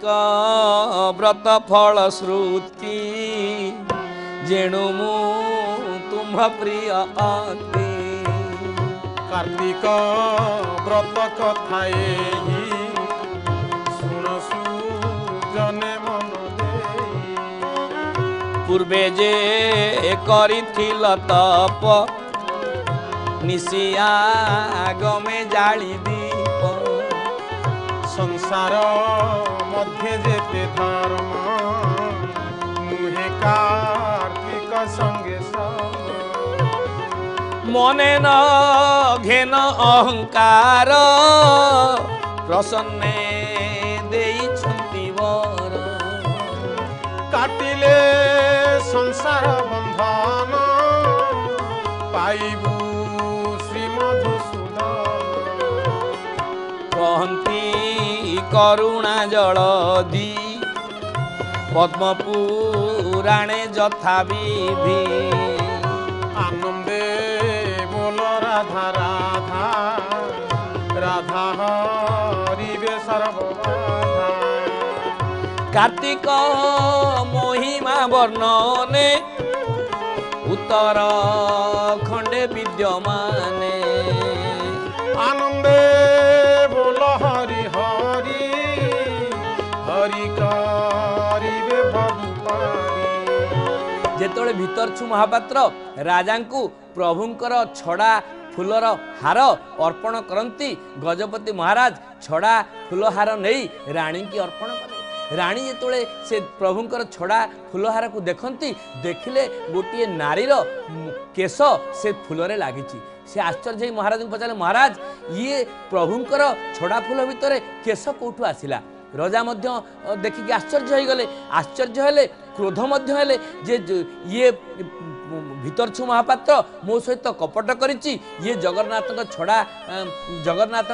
कार्तिक व्रत फल श्रुति जेणु मु तुम प्रिय अति कार्तिक व्रत कथाए शुणसु जने मन देई पूर्वे जे करिथिल तप निशिया गमे जाली दीप संसार मध्य जेते धर्म नुहे कार्तिक संगे संग मने न घेन अहंकार प्रसन्ने देइछन्ति वर काटिले संसार बंधन पाइबू कहती करुणा जलधि पद्म पुराणे यथा विधि आनंदे बोल राधा राधा राधा हरिवे सर्वबाधा कार्तिक महिमा वर्णने उत्तर खंडे विद्यमाने आनंदे बोल हरि हरि हरि करिवे भगवानी जेतोळे भितरछु महापात्र राजा को प्रभुंकर छड़ा फूलर हार अर्पण करती गजपति महाराज छड़ा फूलहार नहीं रानी की अर्पण कले रानी जेतोळे से प्रभुंकर छड़ा फूलहार को देखती देखिले गोटे नारीर केश से फूलरे लागिची से आश्चर्य महाराज को पचारे महाराज ये प्रभुंकर छड़ा फूल भितर केश कौटू आसिला राजा मध्य देखिक आश्चर्य हो गले आश्चर्य हेले क्रोध मध्य हेले जे ये भितरछु महापात्र मो सहित कपट करिछि ये जगन्नाथ छड़ा जगन्नाथ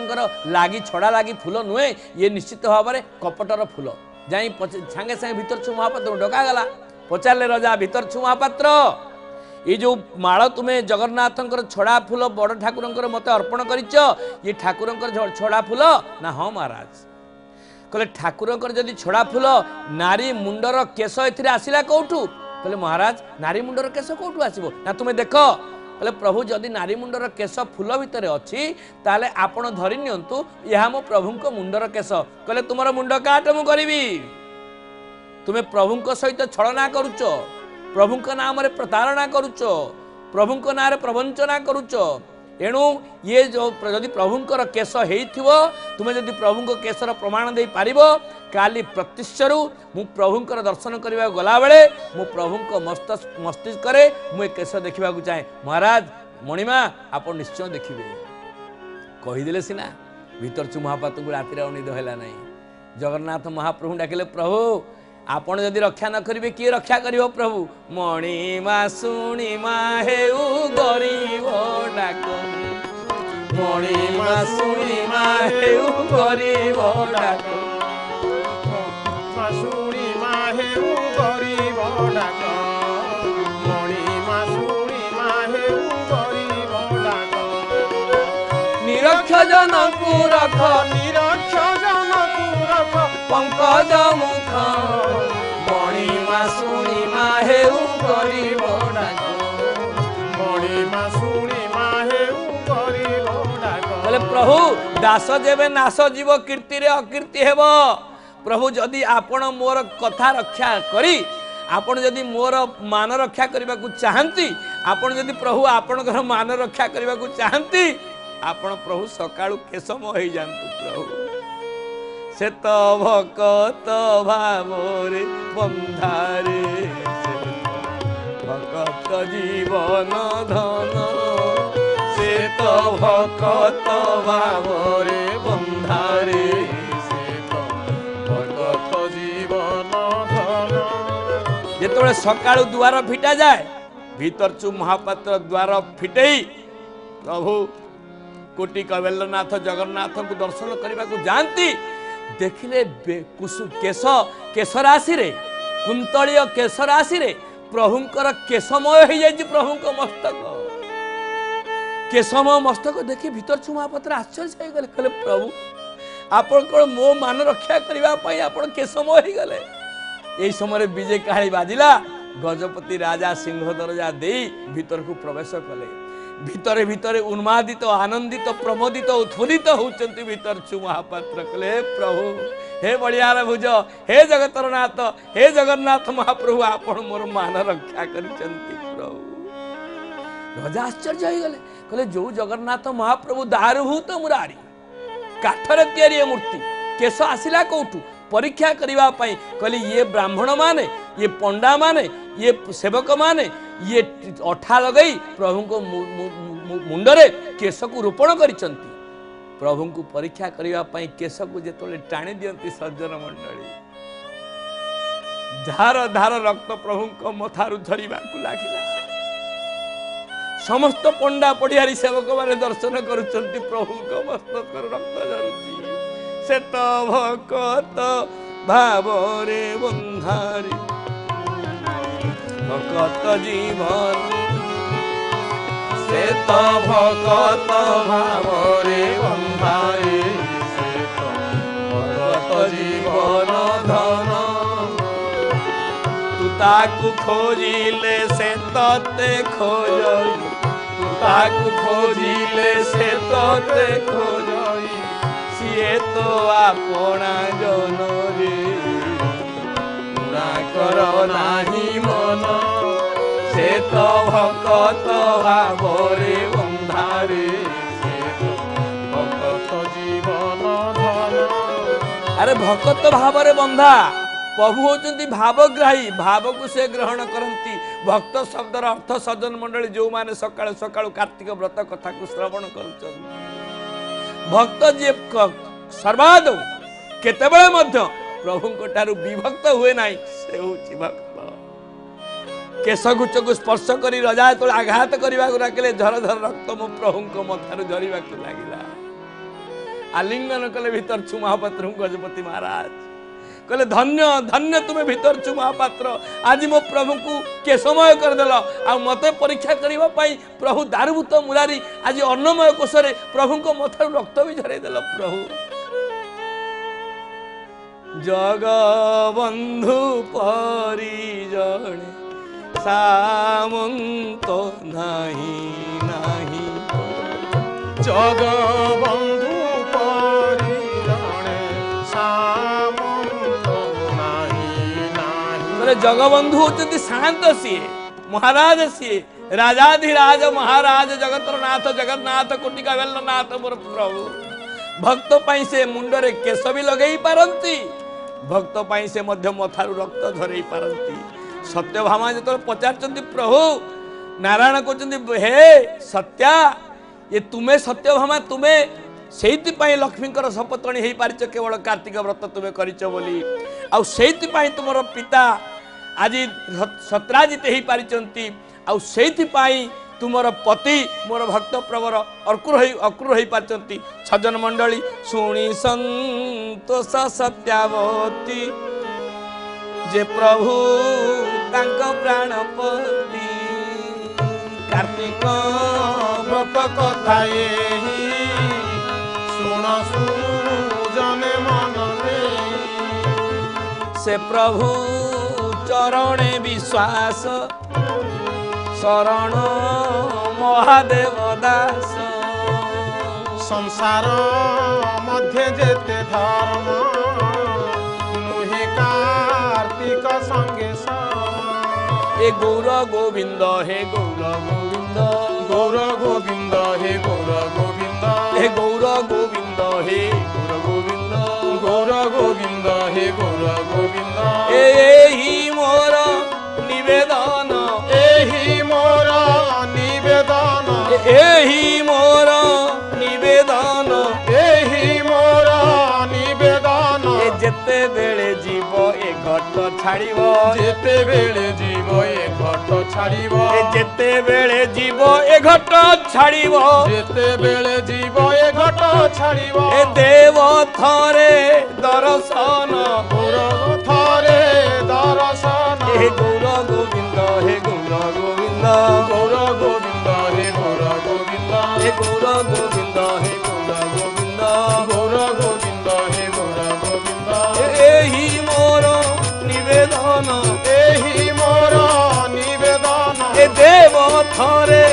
लागी छड़ा लागी फूल नुहे ये निश्चित भाव में कपटर फूल जाई सांगे सांगे भितरछु महापात्र डका गला पचारे राजा भितरछु महापात्र ये जो माल तुम्हें जगन्नाथ छड़ा फूल बड़ ठाकुर मत अर्पण करिच ये ठाकुर छड़ा फूल ना हाँ महाराज कहले ठाकुर जदि छड़ा फूल नारी मुंडर केश ए आसला कौटू कहले महाराज नारी मुंडर केश कौटू आसो ना तुम्हें देख कहले प्रभु जदि नारी मुंडर केश फूल भितर अच्छी ताले आपण धरी नियंतु यह मो प्रभु मुंडर केश कहले तुमर मुंड काट मु करिवी तुम्हें प्रभु सहित छलना करुच प्रभु नाम रे प्रतारणा करुच प्रभु नाम रे प्रवंचना करुच एणु ये जो जदि प्रभुंकर केश हो तुम जदि प्रभु केशर प्रमाण दे पार काली प्रत्युषरु मु प्रभुंकर दर्शन करने गला बेले मु प्रभु मस्तिष्क मुझे केश देखा चाहे महाराज मणिमा आप निश्चय देखिए कहीदे सीना भीतर महापात्र को रातिर अनिद है ना जगन्नाथ महाप्रभु डाकिले प्रभु आपण जदि रक्षा न करिवे किए रक्षा करिवो प्रभु मणिमा शुणिमा हेउ गरीब डाक मणिमा शुणिमा हेउ गरीब डाक शुणिमा हेउ गरीब डाक मणिमा शुणिमा हेउ गरीब डाक निरक्ष जनकु रख निरक्ष जनकु रख पंकज मुख मणिमा शुणिमा हेउ गरीब डाक मणिमा शुणिमा हेउ गरीब डाक बोले प्रभु दास जेबे नाश जीव कीर्ति रे अकीर्ति हेब प्रभु जदि आपण मोर कथा रक्षा करी आपण जदि मोर मान रक्षा करने को चाहती आपण जदि प्रभु आपण मान रक्षा करने को चाहती आपण प्रभु सकाळु केशम हो जातु प्रभु से तो भक्त भावरे बंधारे भक्त जीवन धन से तो भक्त भावरे बंधारे से तो भक्त जीवन धन जेतोळे सकाळु द्वार फिटा जाए भीतरचु महापात्र द्वार फिटेई प्रभु कोटि कबेलनाथ जगन्नाथ को दर्शन करने को जानती देखिले केश केश राशि रे कुंतलीय केश राशि रे प्रभुंकर केशमय हो जाए प्रभु मस्तक केशमय मस्तक देखी भीतर महापात्र आश्चर्य हो गले कहले प्रभु आपण मो मान रक्षा करने आपण के समय हो गले। यही समय विजय काली बाजिला गजपति राजा सिंह दरजा दे भीतर को प्रवेश कले। भितरे भितरे उन्मादित आनंदित प्रमोदित उत्फुल्लित होचंती भीतर छु महापात्र कले प्रभु हे बड़ियार भुज हे जगतर नाथ हे जगन्नाथ महाप्रभु आपण मोर मान रक्षा करिसंती प्रभु। राजा आश्चर्य हो गले कहले जो जगन्नाथ महाप्रभु दारुभूत मुरारी काठरे तैयारी मूर्ति केश आसिला कोठू परीक्षा करबा पई कहली ये ब्राह्मण माने ये पंडा माने ये सेवक माने ये अठा लगई प्रभु को मुंडरे केश को रोपण करिसंती। प्रभु को परीक्षा करबा पई केश को जेतले टाणी दियंती सज्जन मंडली धार धार रक्त प्रभु को मथारु झरिबा को लागिला। समस्त पंडा पड़ियारी सेवक माने दर्शन करुचंती प्रभु को मस्तक रक्त झरुची। से तो भकत भाव रे बंधारी भकत जीवन से तो भकत भाव रे बंधारी से तो भकत जीवन धन तू ताकू खोजिले से तते खोजई तू ताकू खोजिले से तते खोजई सिए तो आपना जन रे पूरा कर नाही मन से तो भकत भाव रे बंधारे से तो भकत जीवन धन। अरे भकत भाव रे बंधा प्रभु होचंती भावग्राही भाव को से ग्रहण करंती। भक्त शब्दर अर्थ सज्जन मंडली जो माने सकाळ सकाळ कार्तिक व्रत कथा को श्रवण करूछन भक्त जे सर्वाद केतेबेले मध्य प्रभु को ठारू विभक्त हुए नाही से होची भक्त। केशगुच्छ को स्पर्श करी रजा तो आघात करबा को राखले झर झर रक्त मो प्रभु को मथारू झरिबा को लागिला। आलिंगन कले भीतर छु महापात्र गजपति महाराज कहले धन्य धन्य तुम्हें भीतर छु महापात्र आज मो प्रभु को के समय कर देल आ मते परीक्षा करबा पई प्रभु दारुभूत मुरारी आज अन्नमय कोशरे प्रभु को मथारू रक्त भी झरे देल। प्रभु जगबंधु परिजन सामंत नाही नाही जगबंधु परिजन सामंत नाही नाही। जगबंधु होचंती शांत सीए महाराज सीए राजाधिराज महाराज जगतर नाथ जगन्नाथ कोटिका वेलनाथ मोर प्रभु। भक्त पाई से मुंडरे केश भी लगेई पारंती भक्त पाई से मध्य मथारू रक्त झरई पारंती। सत्यभामा जो पचारचंती प्रभु नारायण कहते हे सत्या ये तुम्हें सत्यभामा तुम्हें सेति पाई लक्ष्मीकर सपतणी हो पारिच केवल कार्तिक व्रत तुम्हें करिच बोली आउ सेति पाई तुमर पिता आज सत्राजित हो पारिचंती आउ सेति पाई तुमर पति मोर भक्त प्रवर अक्रूर हो पारिचंती। सज्जन मंडली शुणी संतोष सत्यावती जे प्रभु तांक प्राणपति कार्तिक व्रत कथा शुण शुणु जने मन से प्रभु चरणे विश्वास शरण महादेव दास। संसार मध्य जेते धर्म नुहे कार्तिक संगे हे गौर गोविंद हे गौर गोविंद गौर गोविंद हे गौर गोविंद हे गौर गोविंद हे गौर गोविंद गौर गोविंद हे गौर गोविंद एही मोर निवेदन एही मोर निवेदन एही मोर निवेदन एही मोर निवेदन जेते बेले जीव ए घट छाड़िब जेते बेले जीव ए घट छाड़िब जेते बेले जीव ए घट छाड़िब जेते बेले जीव ए घट छाड़िब ए देव थरे दर्शन गौर थरे दर्शन हे गौर गोविंद हे गौर गोविंद गौर गोविंद हे गौर गोविंद हे गौर गोविंद हे गौर गोविंद गौर गोविंद দেব থরে